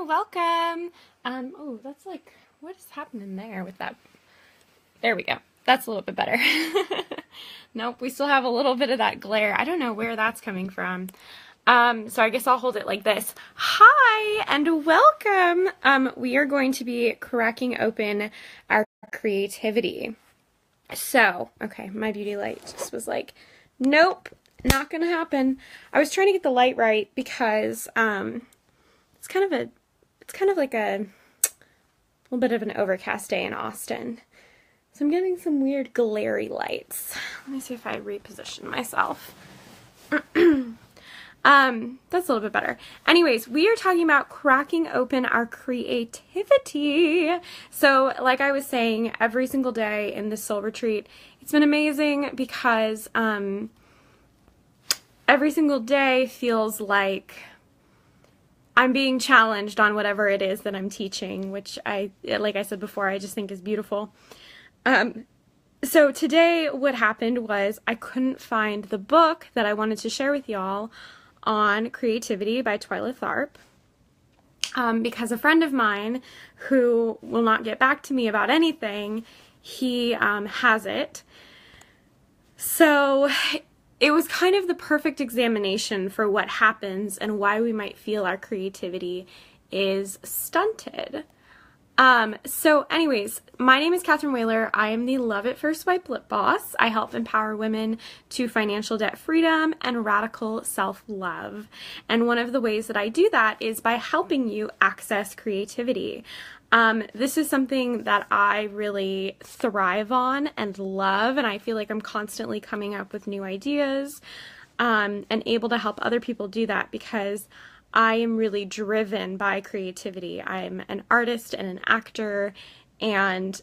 welcome. Oh, that's like, what is happening there with that? There we go. That's a little bit better. Nope, we still have a little bit of that glare. I don't know where that's coming from. So I guess I'll hold it like this. Hi and welcome. We are going to be cracking open our creativity. So, okay, my beauty light just was like, nope, not gonna happen. I was trying to get the light right because it's kind of like a little bit of an overcast day in Austin. So I'm getting some weird glary lights. Let me see if I reposition myself. That's a little bit better. Anyways, we are talking about cracking open our creativity. So like I was saying, every single day in this soul retreat, it's been amazing because every single day feels like I'm being challenged on whatever it is that I'm teaching, which like I said before, I just think is beautiful. So today what happened was I couldn't find the book that I wanted to share with y'all on Creativity by Twyla Tharp, because a friend of mine who will not get back to me about anything, he has it. So it was kind of the perfect examination for what happens and why we might feel our creativity is stunted. So anyways, my name is Catherine Whaler. I am the Love at First Swipe Lip Boss. I help empower women to financial debt freedom and radical self-love. And one of the ways that I do that is by helping you access creativity. This is something that I really thrive on and love, and I feel like I'm constantly coming up with new ideas, and able to help other people do that because I am really driven by creativity. I'm an artist and an actor, and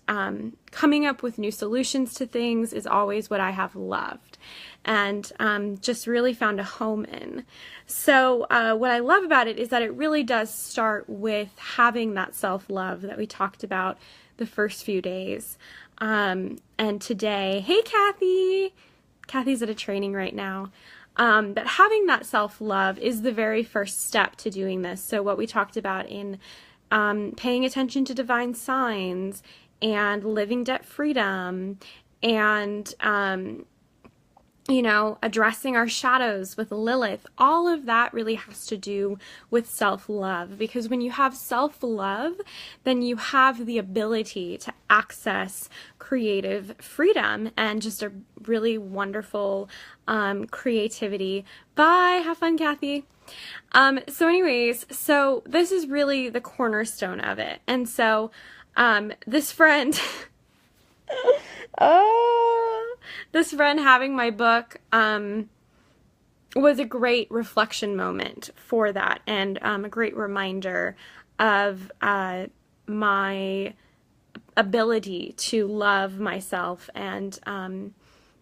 coming up with new solutions to things is always what I have loved and just really found a home in. So what I love about it is that it really does start with having that self-love that we talked about the first few days. And today, hey Kathy! Kathy's at a training right now. But having that self-love is the very first step to doing this. So what we talked about in paying attention to divine signs and living debt freedom and, addressing our shadows with Lilith, all of that really has to do with self-love, because when you have self-love, then you have the ability to access creative freedom and just a really wonderful creativity. Bye, have fun, Kathy. So anyways, so this is really the cornerstone of it. And so this friend this friend having my book was a great reflection moment for that, and a great reminder of my ability to love myself and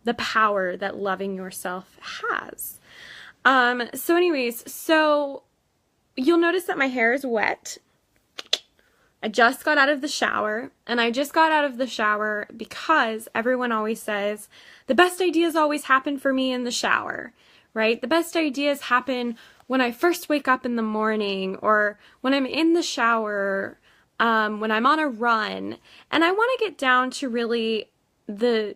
the power that loving yourself has. So anyways, so you'll notice that my hair is wet. I just got out of the shower, and I just got out of the shower because everyone always says the best ideas always happen for me in the shower, right? The best ideas happen when I first wake up in the morning, or when I'm in the shower, when I'm on a run. And I want to get down to really the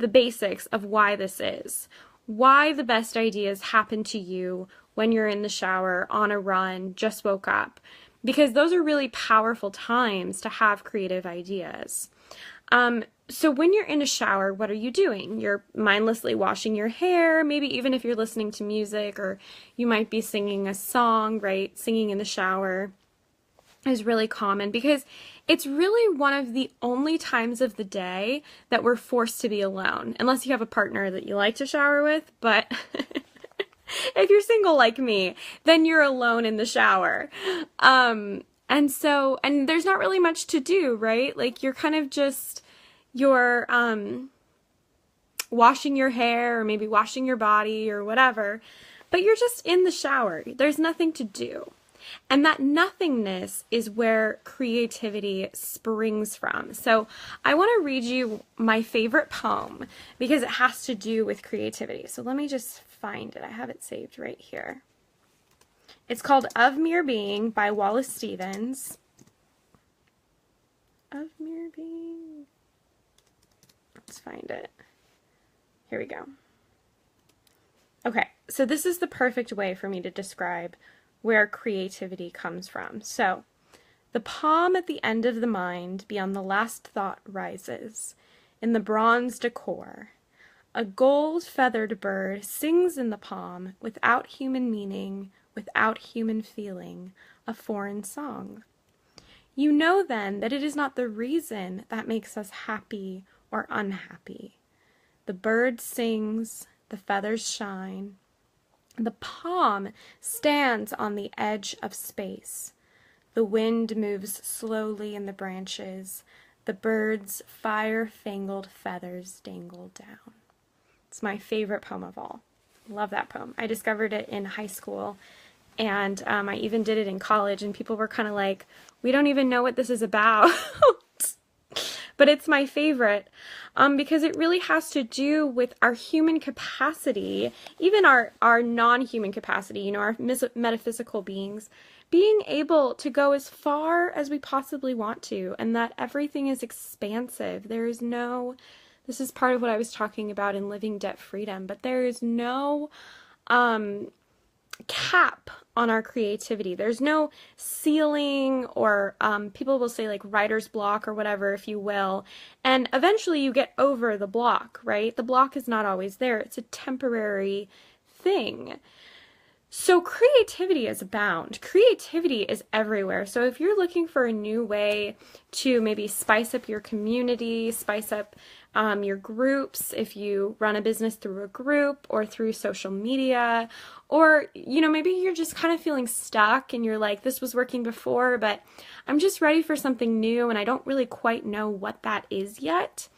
basics of why this is. Why the best ideas happen to you when you're in the shower, on a run, just woke up. Because those are really powerful times to have creative ideas. So when you're in a shower, what are you doing? You're mindlessly washing your hair, maybe even if you're listening to music, or you might be singing a song, right? Singing in the shower is really common because it's really one of the only times of the day that we're forced to be alone, unless you have a partner that you like to shower with, but if you're single like me, then you're alone in the shower. And there's not really much to do, right? Like you're kind of just, you're washing your hair or maybe washing your body or whatever, but you're just in the shower. There's nothing to do. And that nothingness is where creativity springs from. So I want to read you my favorite poem because it has to do with creativity. So let me just find it. I have it saved right here. It's called Of Mere Being by Wallace Stevens. Of Mere Being. Let's find it. Here we go. Okay, so this is the perfect way for me to describe where creativity comes from. So, the palm at the end of the mind beyond the last thought rises. In the bronze decor, a gold-feathered bird sings in the palm without human meaning, without human feeling, a foreign song. You know then that it is not the reason that makes us happy or unhappy. The bird sings, the feathers shine. The palm stands on the edge of space. The wind moves slowly in the branches. The bird's fire-fangled feathers dangle down. It's my favorite poem of all. Love that poem. I discovered it in high school, and I even did it in college, and people were kind of like, we don't even know what this is about. But it's my favorite because it really has to do with our human capacity, even our non-human capacity, you know, our metaphysical beings, being able to go as far as we possibly want to, and that everything is expansive. There is no, this is part of what I was talking about in Living Debt Freedom, but there is no cap on our creativity. There's no ceiling, or people will say like writer's block or whatever, if you will, and eventually you get over the block, right? The block is not always there. It's a temporary thing. So creativity is abound. Creativity is everywhere. So if you're looking for a new way to maybe spice up your community, spice up your groups, if you run a business through a group or through social media, or, you know, maybe you're just kind of feeling stuck and you're like, this was working before, but I'm just ready for something new and I don't really quite know what that is yet.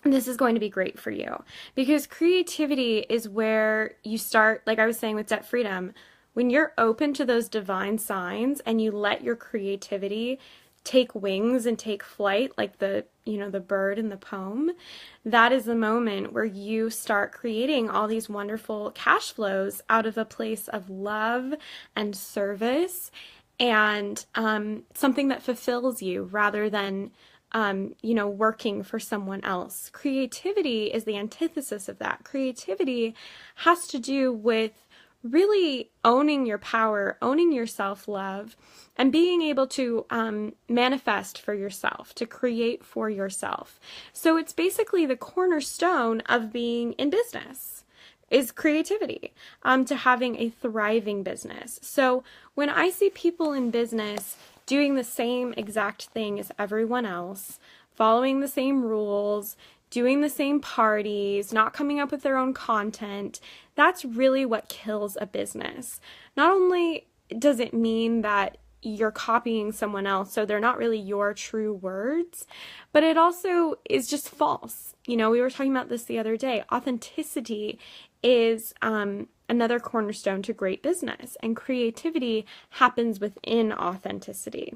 This is going to be great for you, because creativity is where you start, like I was saying with Debt Freedom, when you're open to those divine signs and you let your creativity take wings and take flight, like the bird in the poem, that is the moment where you start creating all these wonderful cash flows out of a place of love and service and something that fulfills you rather than working for someone else. Creativity is the antithesis of that. Creativity has to do with really owning your power, owning your self-love, and being able to manifest for yourself, to create for yourself. So it's basically the cornerstone of being in business, is creativity, to having a thriving business. So when I see people in business doing the same exact thing as everyone else, following the same rules, doing the same parties, not coming up with their own content, that's really what kills a business. Not only does it mean that you're copying someone else, so they're not really your true words, but it also is just false. You know, we were talking about this the other day. Authenticity is another cornerstone to great business, and creativity happens within authenticity.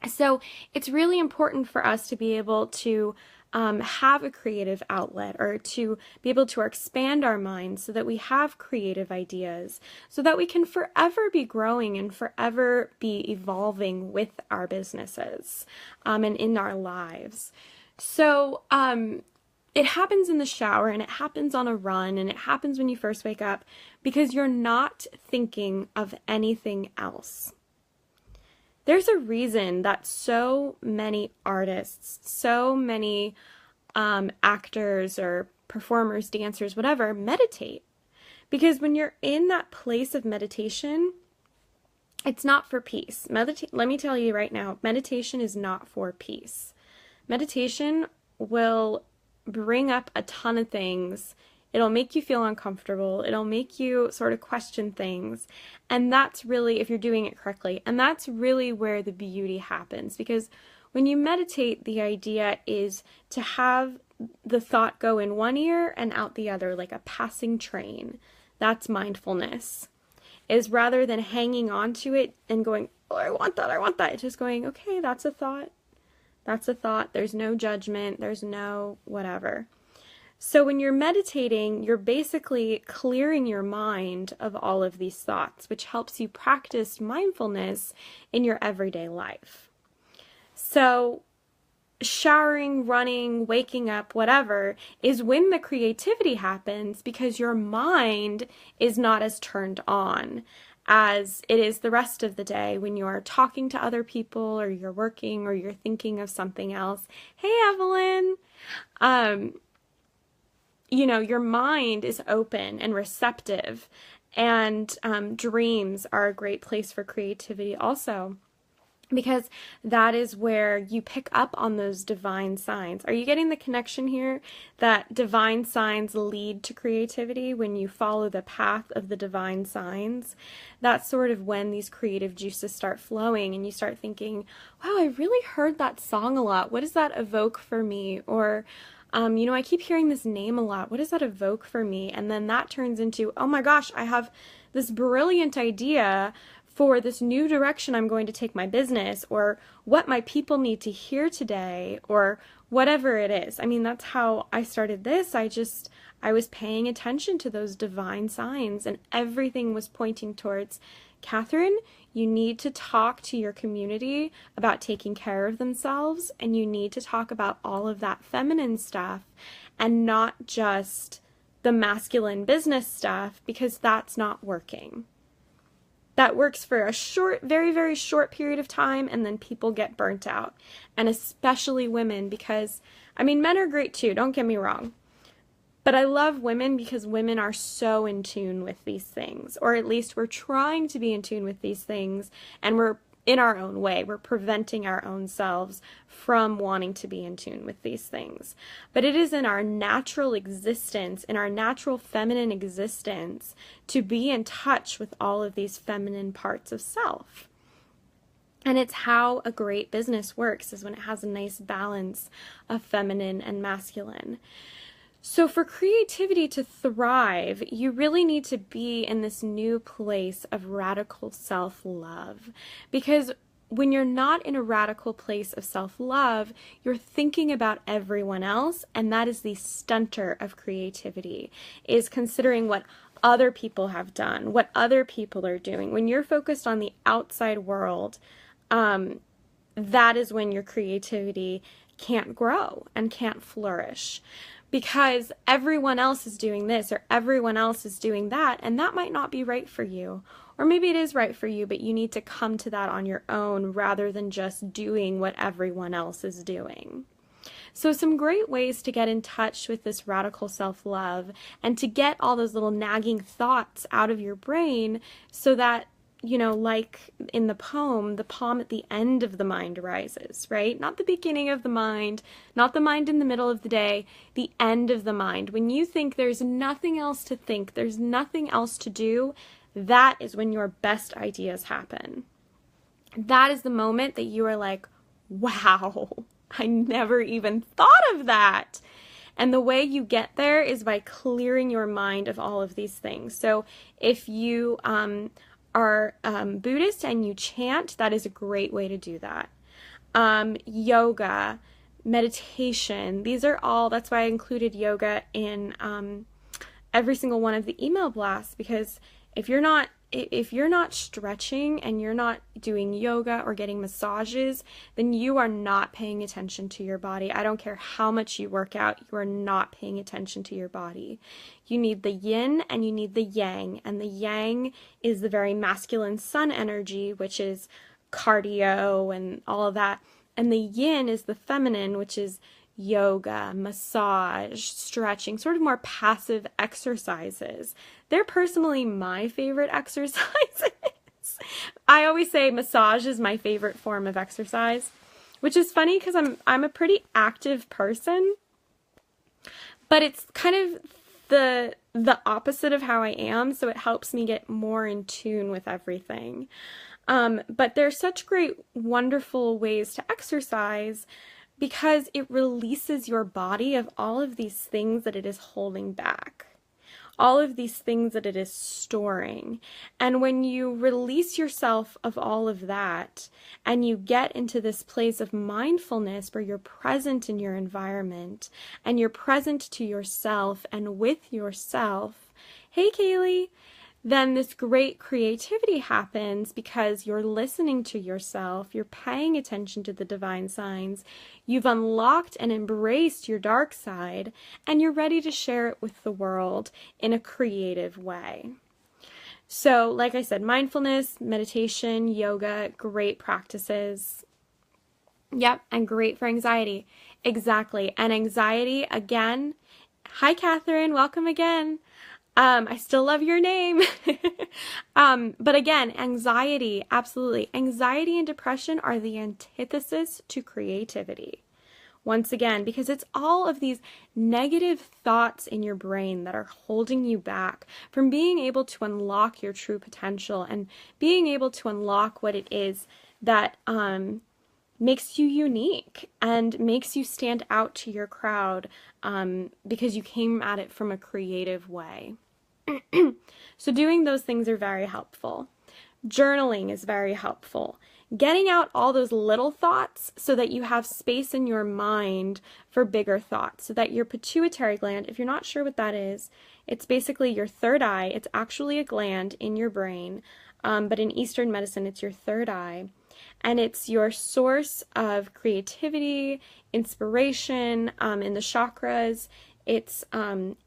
So it's really important for us to be able to have a creative outlet, or to be able to expand our minds so that we have creative ideas, so that we can forever be growing and forever be evolving with our businesses and in our lives. So it happens in the shower, and it happens on a run, and it happens when you first wake up, because you're not thinking of anything else. There's a reason that so many artists, so many actors or performers, dancers, whatever, meditate. Because when you're in that place of meditation, it's not for peace. Let me tell you right now, meditation is not for peace. Meditation will bring up a ton of things. It'll make you feel uncomfortable. It'll make you sort of question things. And that's really, if you're doing it correctly, and that's really where the beauty happens. Because when you meditate, the idea is to have the thought go in one ear and out the other, like a passing train. That's mindfulness. Is rather than hanging on to it and going, oh, I want that. It's just going, okay, that's a thought. That's a thought. There's no judgment. There's no whatever. So when you're meditating, you're basically clearing your mind of all of these thoughts, which helps you practice mindfulness in your everyday life. So showering, running, waking up, whatever, is when the creativity happens because your mind is not as turned on as it is the rest of the day when you're talking to other people or you're working or you're thinking of something else. Hey, Evelyn. Your mind is open and receptive, and dreams are a great place for creativity also, because that is where you pick up on those divine signs. Are you getting the connection here that divine signs lead to creativity? When you follow the path of the divine signs, that's sort of when these creative juices start flowing and you start thinking, wow, I really heard that song a lot. What does that evoke for me? Or, I keep hearing this name a lot. What does that evoke for me? And then that turns into, oh my gosh, I have this brilliant idea for this new direction I'm going to take my business, or what my people need to hear today, or whatever it is. I mean, that's how I started this. I was paying attention to those divine signs, and everything was pointing towards, Catherine, you need to talk to your community about taking care of themselves, and you need to talk about all of that feminine stuff and not just the masculine business stuff, because that's not working. That works for a short, very, very short period of time, and then people get burnt out. And especially women, because, men are great too, don't get me wrong. But I love women because women are so in tune with these things, or at least we're trying to be in tune with these things, and we're in our own way. We're preventing our own selves from wanting to be in tune with these things. But it is in our natural existence, in our natural feminine existence, to be in touch with all of these feminine parts of self. And it's how a great business works, is when it has a nice balance of feminine and masculine. So for creativity to thrive, you really need to be in this new place of radical self-love. Because when you're not in a radical place of self-love, you're thinking about everyone else, and that is the stunter of creativity, is considering what other people have done, what other people are doing. When you're focused on the outside world, that is when your creativity can't grow and can't flourish. Because everyone else is doing this or everyone else is doing that, and that might not be right for you. Or maybe it is right for you, but you need to come to that on your own rather than just doing what everyone else is doing. So some great ways to get in touch with this radical self-love and to get all those little nagging thoughts out of your brain, so that, like in the poem at the end of the mind arises, right? Not the beginning of the mind, not the mind in the middle of the day, the end of the mind. When you think there's nothing else to think, there's nothing else to do, that is when your best ideas happen. That is the moment that you are like, wow, I never even thought of that. And the way you get there is by clearing your mind of all of these things. So if you are Buddhist and you chant, that is a great way to do that. Yoga, meditation, these are all, that's why I included yoga in every single one of the email blasts, because if you're not stretching and you're not doing yoga or getting massages, then you are not paying attention to your body. I don't care how much you work out, you are not paying attention to your body. You need the yin and you need the yang, and the yang is the very masculine sun energy, which is cardio and all of that, and the yin is the feminine, which is yoga, massage, stretching, sort of more passive exercises. They're personally my favorite exercises. I always say massage is my favorite form of exercise, which is funny because I'm a pretty active person, but it's kind of the opposite of how I am, so it helps me get more in tune with everything. But there's such great, wonderful ways to exercise, because it releases your body of all of these things that it is holding back. all of these things that it is storing. And when you release yourself of all of that and you get into this place of mindfulness where you're present in your environment and you're present to yourself and with yourself, hey Kaylee, then this great creativity happens because you're listening to yourself, you're paying attention to the divine signs, you've unlocked and embraced your dark side, and you're ready to share it with the world in a creative way. So, like I said, mindfulness, meditation, yoga, great practices. Yep, and great for anxiety. Exactly. And anxiety, again, hi Catherine, welcome again. I still love your name. But again, anxiety, absolutely. Anxiety and depression are the antithesis to creativity. Once again, because it's all of these negative thoughts in your brain that are holding you back from being able to unlock your true potential and being able to unlock what it is that makes you unique and makes you stand out to your crowd because you came at it from a creative way. So doing those things are very helpful. Journaling is very helpful. Getting out all those little thoughts so that you have space in your mind for bigger thoughts, so that your pituitary gland, if you're not sure what that is, it's basically your third eye. It's actually a gland in your brain, but in Eastern medicine, it's your third eye. And it's your source of creativity, inspiration, in the chakras. It's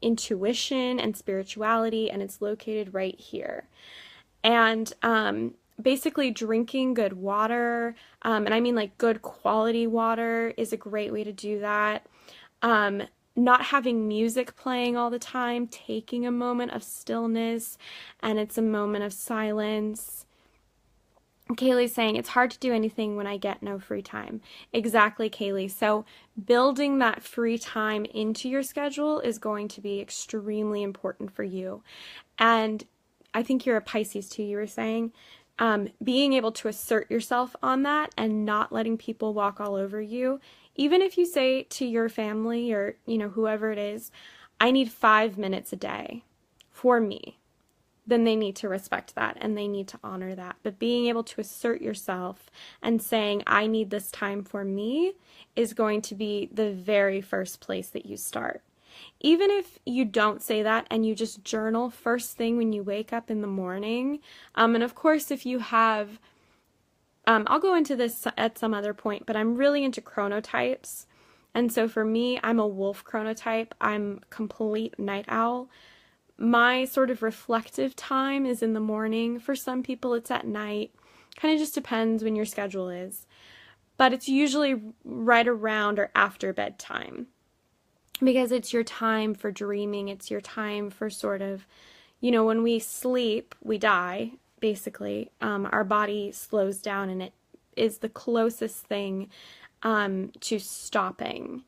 intuition and spirituality, and it's located right here. And basically drinking good water, and I mean like good quality water, is a great way to do that. Not having music playing all the time, taking a moment of stillness, and it's a moment of silence. Kaylee's saying, it's hard to do anything when I get no free time. Exactly, Kaylee. So building that free time into your schedule is going to be extremely important for you. And I think you're a Pisces too, you were saying. Being able to assert yourself on that and not letting people walk all over you. Even if you say to your family or, whoever it is, I need 5 minutes a day for me, then they need to respect that and they need to honor that. But being able to assert yourself and saying, I need this time for me, is going to be the very first place that you start. Even if you don't say that and you just journal first thing when you wake up in the morning. And of course, if you have, I'll go into this at some other point, but I'm really into chronotypes. And so for me, I'm a wolf chronotype. I'm complete night owl. My sort of reflective time is in the morning. For some people, it's at night. Kind of just depends when your schedule is. But it's usually right around or after bedtime. Because it's your time for dreaming. It's your time for sort of, when we sleep, we die, basically. Our body slows down, and it is the closest thing to stopping.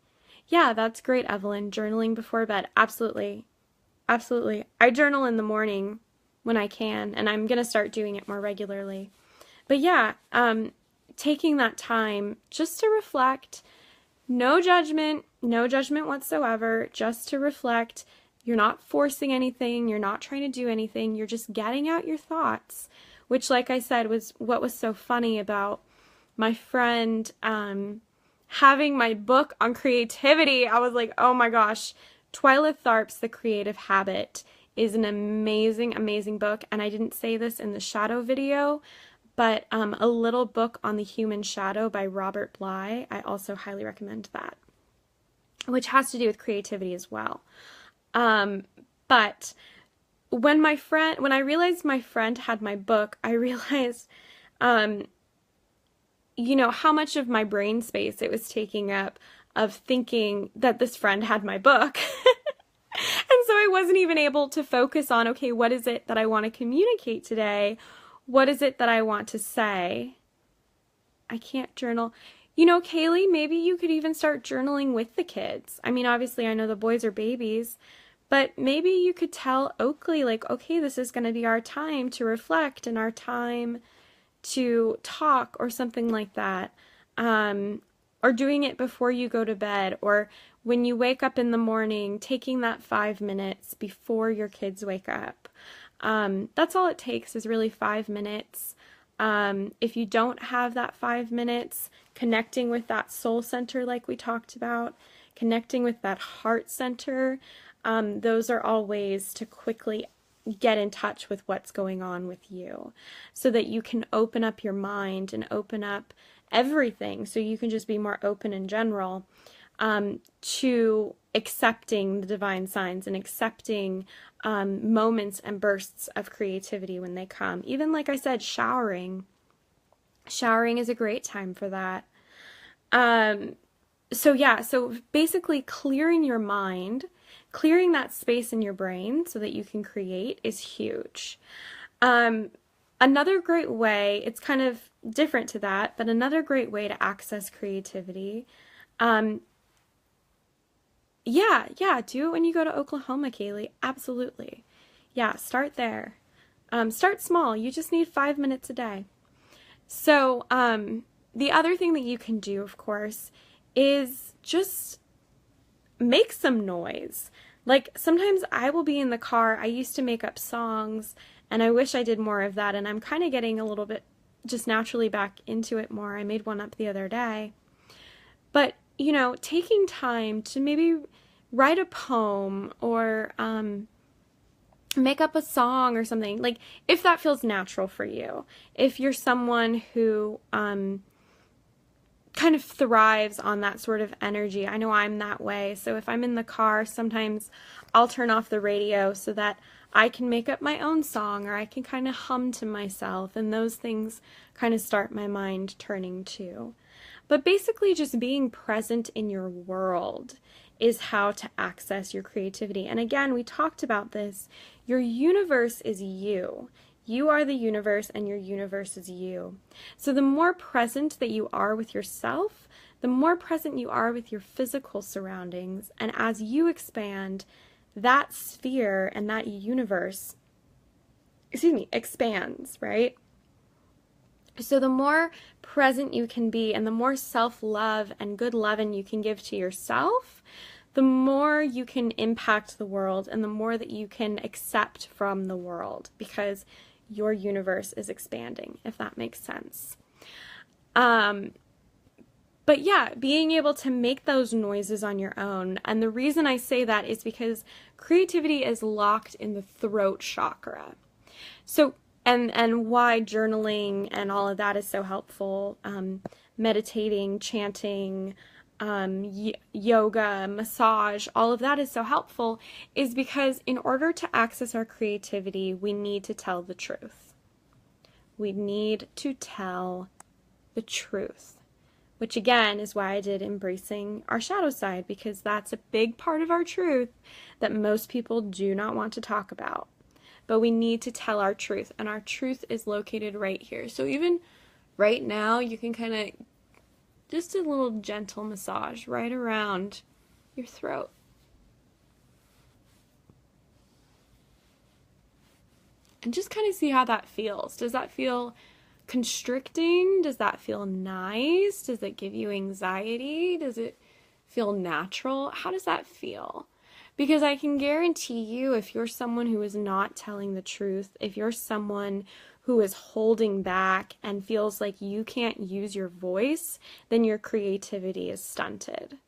Yeah, that's great, Evelyn. Journaling before bed. Absolutely. Absolutely. I journal in the morning when I can, and I'm going to start doing it more regularly. But yeah, taking that time just to reflect, no judgment whatsoever, just to reflect. You're not forcing anything. You're not trying to do anything. You're just getting out your thoughts, which, like I said, was what was so funny about my friend having my book on creativity. I was like, oh my gosh. Twyla Tharp's The Creative Habit is an amazing, amazing book, and I didn't say this in the shadow video, but A Little Book on the Human Shadow by Robert Bly, I also highly recommend that, which has to do with creativity as well. But when I realized my friend had my book, I realized, how much of my brain space it was taking up of thinking that this friend had my book. And so I wasn't even able to focus on, okay, what is it that I want to communicate today? What is it that I want to say? I can't journal. Kaylee, maybe you could even start journaling with the kids. I mean, obviously I know the boys are babies, but maybe you could tell Oakley, like, okay, this is going to be our time to reflect and our time to talk or something like that. or doing it before you go to bed, or when you wake up in the morning, taking that 5 minutes before your kids wake up. That's all it takes, is really 5 minutes. If you don't have that 5 minutes, connecting with that soul center like we talked about, connecting with that heart center, those are all ways to quickly get in touch with what's going on with you, so that you can open up your mind and open up everything, so you can just be more open in general, to accepting the divine signs and accepting moments and bursts of creativity when they come. Even, like I said, showering is a great time for that. So basically clearing your mind, clearing that space in your brain so that you can create, is huge. Another great way, it's kind of different to that, but another great way to access creativity, do it when you go to Oklahoma, Kaylee. Absolutely. Yeah, start there. Start small. You just need 5 minutes a day. So, the other thing that you can do, of course, is just make some noise. Like, sometimes I will be in the car. I used to make up songs, and I wish I did more of that, and I'm kind of getting a little bit just naturally back into it more. I made one up the other day. But, taking time to maybe write a poem or make up a song or something, like, if that feels natural for you. If you're someone who kind of thrives on that sort of energy. I know I'm that way. So if I'm in the car, sometimes I'll turn off the radio so that I can make up my own song, or I can kind of hum to myself, and those things kind of start my mind turning too. But basically, just being present in your world is how to access your creativity. And again, we talked about this. Your universe is you. You are the universe, and your universe is you. So the more present that you are with yourself, the more present you are with your physical surroundings. And as you expand, that sphere and that universe, expands, right? So the more present you can be, and the more self-love and good loving you can give to yourself, the more you can impact the world, and the more that you can accept from the world, because your universe is expanding, if that makes sense. But yeah, being able to make those noises on your own. And the reason I say that is because creativity is locked in the throat chakra. So, and why journaling and all of that is so helpful, meditating, chanting, yoga, massage, all of that is so helpful, is because in order to access our creativity, we need to tell the truth. We need to tell the truth, which again is why I did embracing our shadow side, because that's a big part of our truth that most people do not want to talk about. But we need to tell our truth, and our truth is located right here. So even right now, you can kind of just a little gentle massage right around your throat. And just kind of see how that feels. Does that feel constricting? Does that feel nice? Does it give you anxiety? Does it feel natural? How does that feel? Because I can guarantee you, if you're someone who is not telling the truth, if you're someone who is holding back and feels like you can't use your voice, then your creativity is stunted.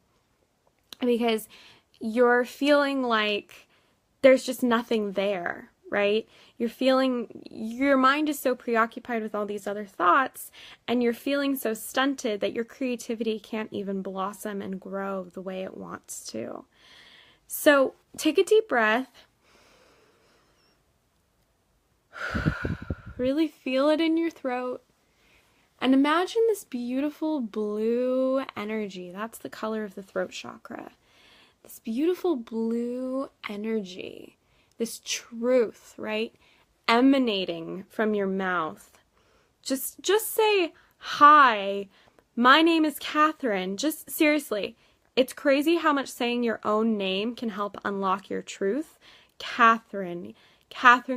Because you're feeling like there's just nothing there, right? You're feeling, your mind is so preoccupied with all these other thoughts, and you're feeling so stunted that your creativity can't even blossom and grow the way it wants to. So take a deep breath. Really feel it in your throat. And imagine this beautiful blue energy. That's the color of the throat chakra. This beautiful blue energy. This truth, right? Emanating from your mouth. Just say, hi, my name is Catherine. Just seriously. It's crazy how much saying your own name can help unlock your truth. Catherine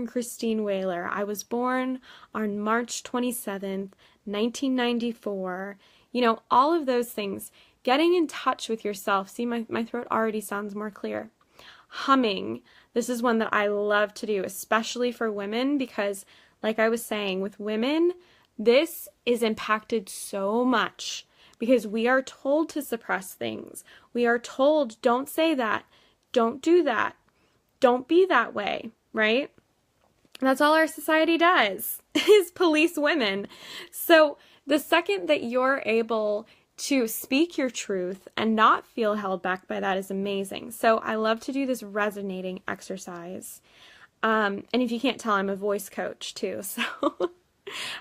Christine Whaler. I was born on March 27th, 1994. all of those things. Getting in touch with yourself. See, my throat already sounds more clear. Humming. This is one that I love to do, especially for women, because like I was saying, with women, this is impacted so much because we are told to suppress things. We are told, don't say that, don't do that, don't be that way, right? That's all our society does, is police women. So the second that you're able to speak your truth and not feel held back by that is amazing. So I love to do this resonating exercise. And if you can't tell, I'm a voice coach too. So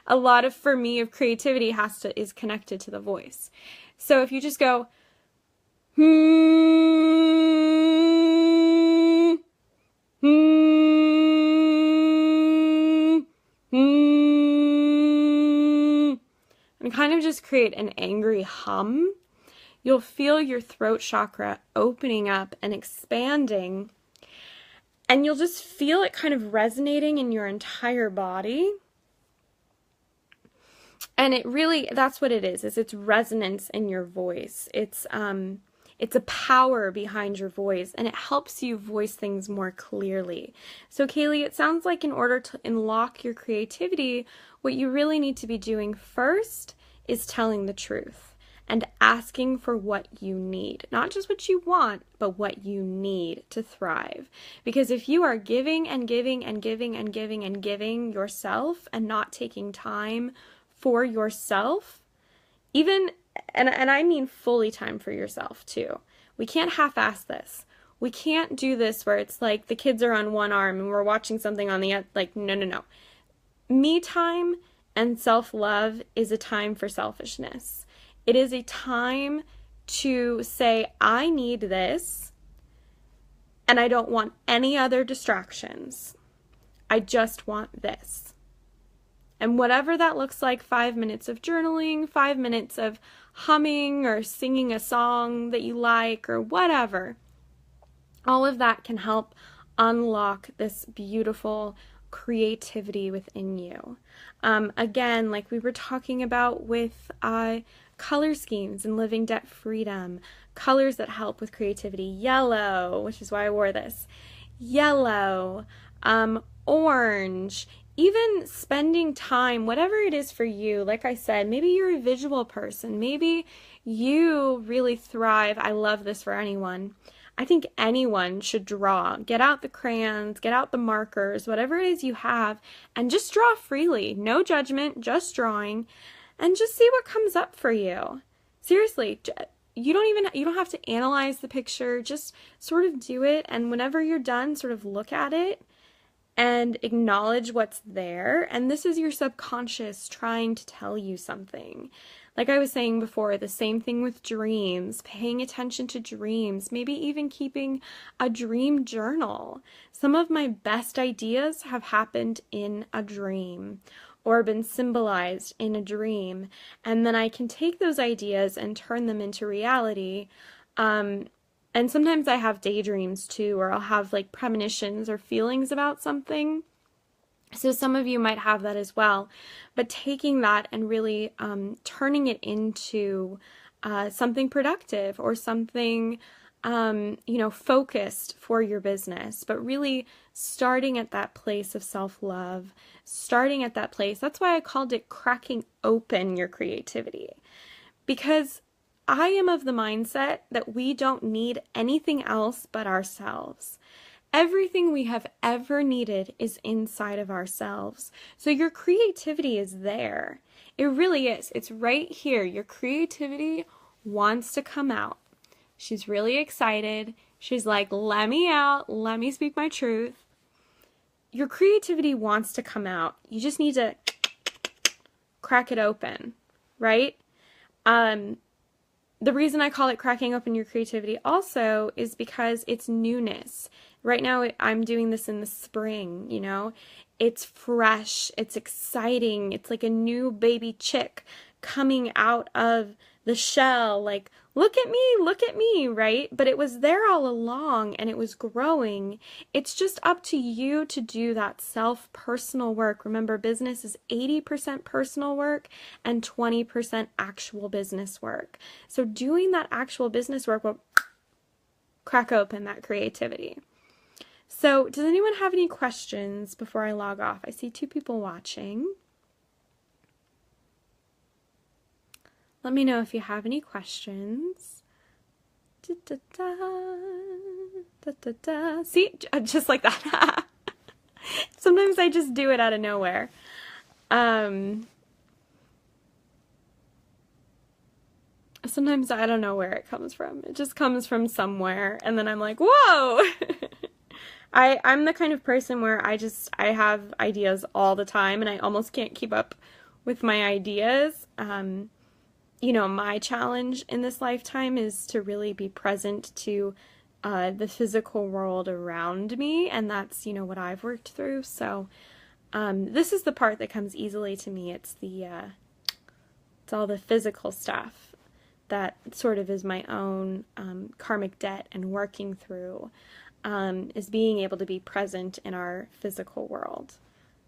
a lot of, for me, of creativity is connected to the voice. So if you just go, and kind of just create an angry hum, you'll feel your throat chakra opening up and expanding, and you'll just feel it kind of resonating in your entire body. And it really, that's what it is it's resonance in your voice. It's a power behind your voice, and it helps you voice things more clearly. So Kaylee, it sounds like in order to unlock your creativity, what you really need to be doing first is telling the truth and asking for what you need. Not just what you want, but what you need to thrive. Because if you are giving and giving and giving and giving and giving yourself and not taking time for yourself, even, and I mean fully time for yourself too. We can't half-ass this. We can't do this where it's like the kids are on one arm and we're watching something on the other. Like, no. Me time and self-love is a time for selfishness. It is a time to say, I need this, and I don't want any other distractions. I just want this. And whatever that looks like, 5 minutes of journaling, 5 minutes of humming or singing a song that you like or whatever, all of that can help unlock this beautiful creativity within you. Again, like we were talking about with color schemes and living debt freedom, colors that help with creativity. Yellow, which is why I wore this. Yellow, orange, even spending time, whatever it is for you. Like I said, maybe you're a visual person. Maybe you really thrive. I love this for anyone. I think anyone should draw. Get out the crayons, get out the markers, whatever it is you have, and just draw freely. No judgment, just drawing, and just see what comes up for you. Seriously, you don't have to analyze the picture, just sort of do it, and whenever you're done, sort of look at it and acknowledge what's there. And this is your subconscious trying to tell you something. Like I was saying before, the same thing with dreams, paying attention to dreams, maybe even keeping a dream journal. Some of my best ideas have happened in a dream or been symbolized in a dream. And then I can take those ideas and turn them into reality. And sometimes I have daydreams too, or I'll have like premonitions or feelings about something. So some of you might have that as well, but taking that and really turning it into something productive or something, focused for your business, but really starting at that place of self-love, starting at that place. That's why I called it cracking open your creativity, because I am of the mindset that we don't need anything else but ourselves. Everything we have ever needed is inside of ourselves. So your creativity is there. It really is. It's right here. Your creativity wants to come out. She's really excited. She's like, let me out. Let me speak my truth. Your creativity wants to come out. You just need to crack it open, right? The reason I call it cracking open your creativity also is because it's newness. Right now, I'm doing this in the spring, It's fresh, it's exciting, it's like a new baby chick coming out of the shell, like, look at me, right? But it was there all along and it was growing. It's just up to you to do that self-personal work. Remember, business is 80% personal work and 20% actual business work. So doing that actual business work will crack open that creativity. So does anyone have any questions before I log off? I see 2 people watching. Let me know if you have any questions. Da, da, da, da, da, da. See, just like that. Sometimes I just do it out of nowhere. Sometimes I don't know where it comes from. It just comes from somewhere, and then I'm like, whoa! I'm the kind of person where I have ideas all the time, and I almost can't keep up with my ideas. You know, my challenge in this lifetime is to really be present to the physical world around me, and that's, you know, what I've worked through. So this is the part that comes easily to me. It's all the physical stuff that sort of is my own karmic debt and working through, is being able to be present in our physical world.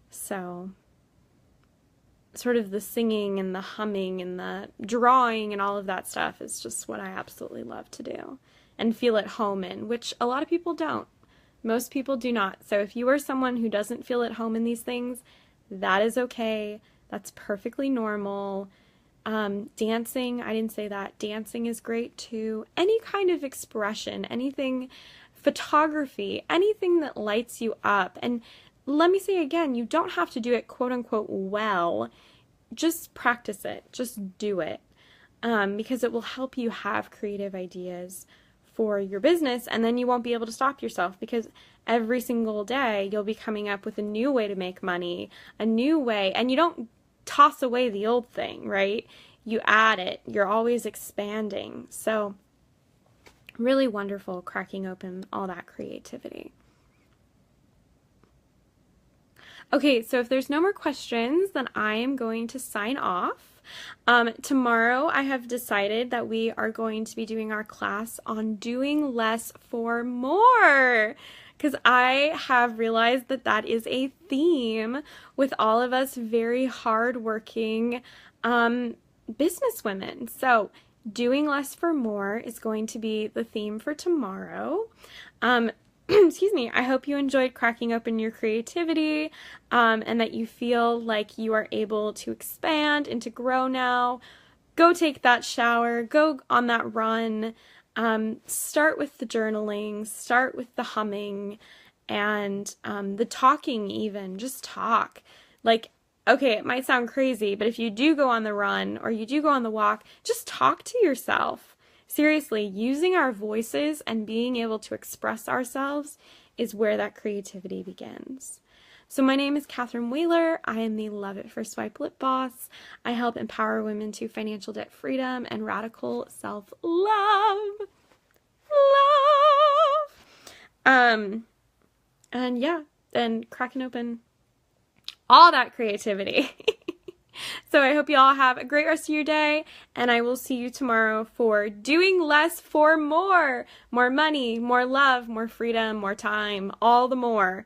So sort of the singing and the humming and the drawing and all of that stuff is just what I absolutely love to do and feel at home in, which a lot of people don't. Most people do not. So if you are someone who doesn't feel at home in these things, that is okay. That's perfectly normal. Dancing, I didn't say that. Dancing is great too. Any kind of expression, anything, photography, anything that lights you up. And let me say again, you don't have to do it quote unquote well. Just practice it. Just do it. Because it will help you have creative ideas for your business, and then you won't be able to stop yourself, because every single day you'll be coming up with a new way to make money, a new way, and you don't toss away the old thing, right? You add it. You're always expanding. So really wonderful, cracking open all that creativity. Okay, so if there's no more questions, then I am going to sign off. Tomorrow I have decided that we are going to be doing our class on doing less for more, because I have realized that that is a theme with all of us very hardworking business women. So doing less for more is going to be the theme for tomorrow. Excuse me, I hope you enjoyed cracking open your creativity, and that you feel like you are able to expand and to grow now. Go take that shower, go on that run, start with the journaling, start with the humming, and the talking even. Just talk. Like, okay, it might sound crazy, but if you do go on the run or you do go on the walk, just talk to yourself. Seriously, using our voices and being able to express ourselves is where that creativity begins. So my name is Catherine Whaler. I am the Love It First Swipe Lip Boss. I help empower women to financial debt freedom and radical self-love. And yeah, and cracking open all that creativity. So I hope you all have a great rest of your day, and I will see you tomorrow for doing less for more. More money, more love, more freedom, more time, all the more,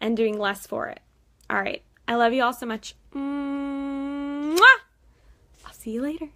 and doing less for it. All right. I love you all so much. Mwah! I'll see you later.